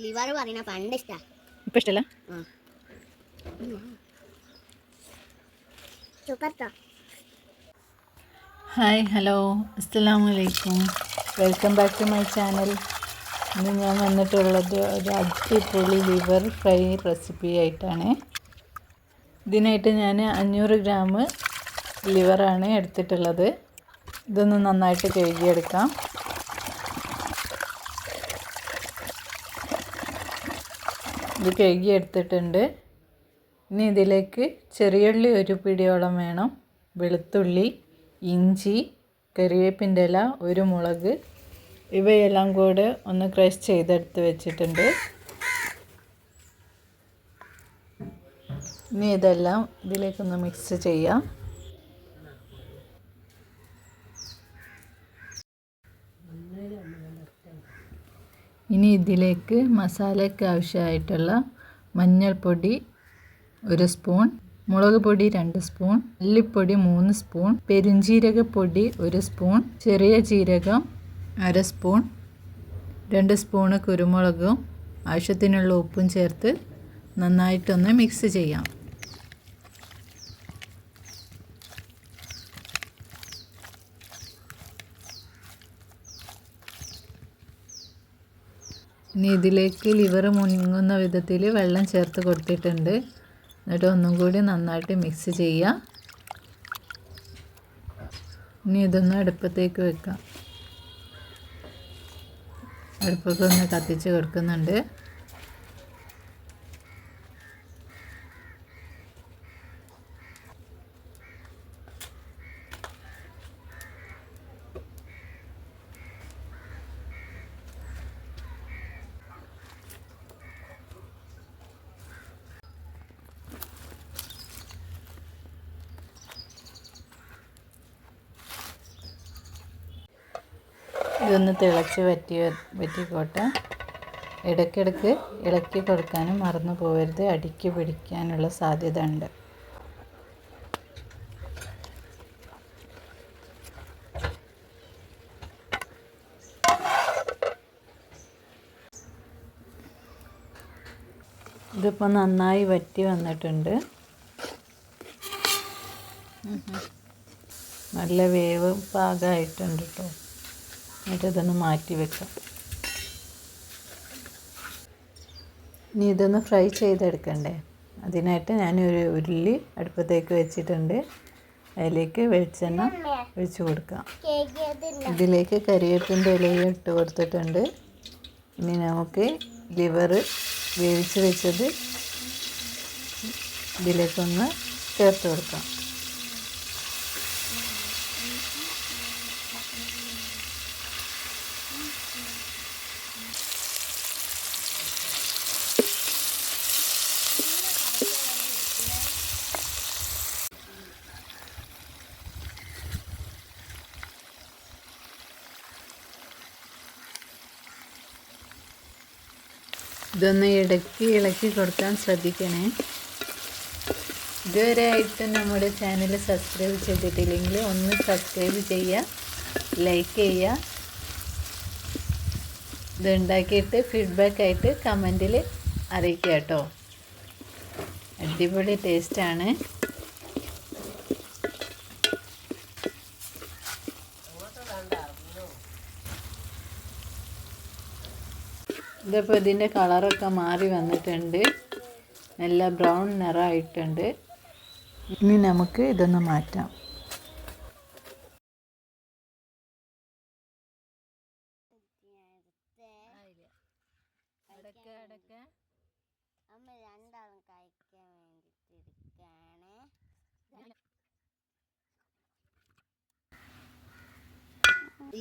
Liver പറയുന്ന പണ്ട് ഇഷ്ടാ, ഇപ്പം ഇഷ്ടമല്ല. ഹായ്, ഹലോ, അസ്സലാമു അലൈക്കും. Welcome back to my channel. ഇന്ന് ഞാൻ വന്നിട്ടുള്ളത് ഒരു അടിപൊളി ലിവർ ഫ്രൈ റെസിപ്പി ആയിട്ടാണ്. ഇതിനായിട്ട് ഞാൻ 500 ഗ്രാം ലിവറാണ് എടുത്തിട്ടുള്ളത്. ഇതൊന്ന് നന്നായിട്ട് കഴുകിയെടുക്കാം. ഇത് കഴുകി എടുത്തിട്ടുണ്ട്. ഇനി ഇതിലേക്ക് ചെറിയുള്ളി 1 പിടിയോളം വേണം, വെളുത്തുള്ളി, ഇഞ്ചി, കറിവേപ്പിൻ്റെ ഇല, 1 മുളക്, ഇവയെല്ലാം കൂടെ ഒന്ന് ക്രഷ് ചെയ്തെടുത്ത് വെച്ചിട്ടുണ്ട്. ഇനി ഇതെല്ലാം ഇതിലേക്കൊന്ന് മിക്സ് ചെയ്യാം. ഇനി ഇതിലേക്ക് മസാലയ്ക്ക് ആവശ്യമായിട്ടുള്ള മഞ്ഞൾപ്പൊടി 1 സ്പൂൺ, മുളക് പൊടി 2 സ്പൂൺ, മല്ലിപ്പൊടി 3 സ്പൂൺ, പെരുംജീരകപ്പൊടി 1 സ്പൂൺ, ചെറിയ ജീരകം 1/2 സ്പൂൺ, 2 സ്പൂണ് കുരുമുളകും ആവശ്യത്തിനുള്ള ഉപ്പും ചേർത്ത് നന്നായിട്ടൊന്ന് മിക്സ് ചെയ്യാം. ഇനി ഇതിലേക്ക് ലിവർ മുങ്ങുന്ന വിധത്തിൽ വെള്ളം ചേർത്ത് കൊടുത്തിട്ടുണ്ട്. എന്നിട്ട് ഒന്നും കൂടി നന്നായിട്ട് മിക്സ് ചെയ്യുക. ഇനി ഇതൊന്ന് അടുപ്പത്തേക്ക് വെക്കാം. അടുപ്പൊക്കെ ഒന്ന് കത്തിച്ച് കൊടുക്കുന്നുണ്ട്. ഇതൊന്ന് തിളച്ച് വറ്റിക്കോട്ടെ. ഇടയ്ക്കിടയ്ക്ക് ഇളക്കി കൊടുക്കാനും മറന്നു പോകരുത്, അടിക്ക് പിടിക്കാനുള്ള സാധ്യത ഉണ്ട്. ഇതിപ്പോൾ നന്നായി വറ്റി വന്നിട്ടുണ്ട്. നല്ല വേവ് പാകമായിട്ടുണ്ട് കേട്ടോ. എന്നിട്ട് ഇതൊന്ന് മാറ്റി വെക്കാം. ഇനി ഇതൊന്ന് ഫ്രൈ ചെയ്തെടുക്കണ്ടേ, അതിനായിട്ട് ഞാനൊരു ഉരുളി അടുപ്പത്തേക്ക് വെച്ചിട്ടുണ്ട്. അതിലേക്ക് വെളിച്ചെണ്ണ ഒഴിച്ച് കൊടുക്കാം. ഇതിലേക്ക് കരിവേപ്പിൻ്റെ ഇലയും ഇട്ട് കൊടുത്തിട്ടുണ്ട്. ഇനി നമുക്ക് ലിവർ വേവിച്ച് വെച്ചത് ഇതിലേക്കൊന്ന് ചേർത്ത് കൊടുക്കാം. ഇതൊന്ന് ഇളക്കി കൊടുക്കാൻ ശ്രദ്ധിക്കണേ. ഇതുവരെ ആയിട്ട് നമ്മുടെ ചാനൽ സബ്സ്ക്രൈബ് ചെയ്തിട്ടില്ലെങ്കിൽ ഒന്ന് സബ്സ്ക്രൈബ് ചെയ്യുക, ലൈക്ക് ചെയ്യുക. ഇത് ഉണ്ടാക്കിയിട്ട് ഫീഡ്ബാക്കായിട്ട് കമൻറ്റിൽ അറിയിക്കുക കേട്ടോ. അടിപൊളി ടേസ്റ്റാണ്. ഇതിപ്പോൾ ഇതിൻ്റെ കളറൊക്കെ മാറി വന്നിട്ടുണ്ട്, നല്ല ബ്രൗൺ നിറമായിട്ടുണ്ട്. ഇനി നമുക്ക് ഇതൊന്ന് മാറ്റാം.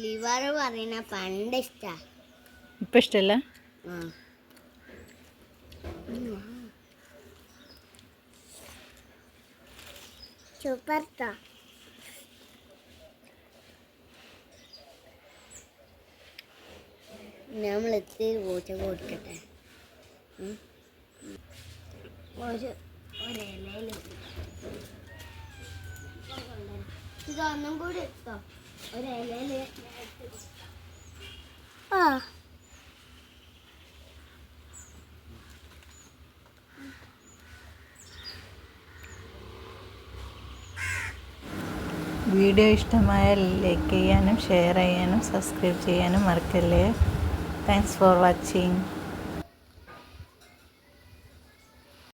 ലിവർ പറയുന്ന പണ്ട് ഇഷ്ടാ, ഇപ്പം ഇഷ്ടമല്ല. സൂപ്പർ. നമ്മളെത്തി പൂച്ച കൊടുക്കട്ടെ. ഇതൊന്നും കൂടി ഇട്ടോ ഒരിലയില്. വീഡിയോ ഇഷ്ടമായാൽ ലൈക്ക് ചെയ്യാനും ഷെയർ ചെയ്യാനും സബ്സ്ക്രൈബ് ചെയ്യാനും മറക്കല്ലേ. Thanks for watching.